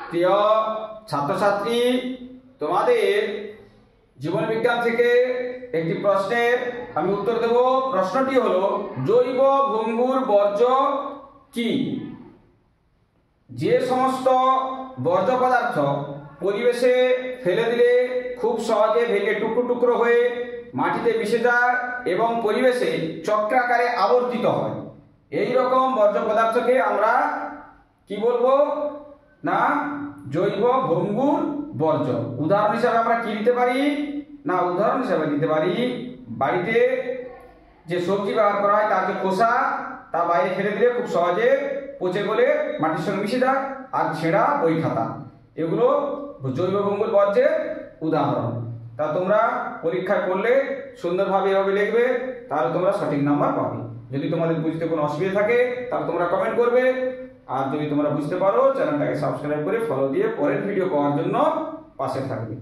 প্রিয় ছাত্রছাত্রী, তোমাদের জীবন বিজ্ঞান থেকে একটি প্রশ্নের আমি উত্তর দেব। প্রশ্নটি হলো, জৈব ভঙ্গুর বর্জ্য কি? যে সমস্ত বর্জ্য পদার্থ পরিবেশে ফেলে দিলে খুব সহজে ভেঙে টুকরো টুকরো হয়ে মাটিতে মিশে যায় এবং পরিবেশে চক্রাকারে আবর্তিত হয়, এই রকম বর্জ্য পদার্থকে আমরা কি বলবো না জৈব ভঙ্গুর বর্জ্য। উদাহরণ হিসাবে আমরা কি দিতে পারি না উদাহরণ হিসাবে দিতে পারি বাড়িতে যে সবজি ব্যবহার করা হয় তার যে খোসা, তা বাইরে ফেলে দিলে খুব সহজে পচে গলে মাটির সঙ্গে মিশে যায়, আর ছেঁড়া বই খাতা, এগুলো জৈব ভঙ্গুর বর্জ্যের উদাহরণ। তা তোমরা পরীক্ষা করলে সুন্দরভাবে এভাবে লিখবে, তাহলে তোমরা সঠিক নাম্বার পাবে। যদি তোমাদের বুঝতে কোনো অসুবিধা থাকে তাহলে তোমরা কমেন্ট করবে, আর যদি তোমরা বুঝতে পারো চ্যানেলটাকে সাবস্ক্রাইব করে ফলো দিয়ে পরের ভিডিও পাওয়ার জন্য পাশে থাকবে।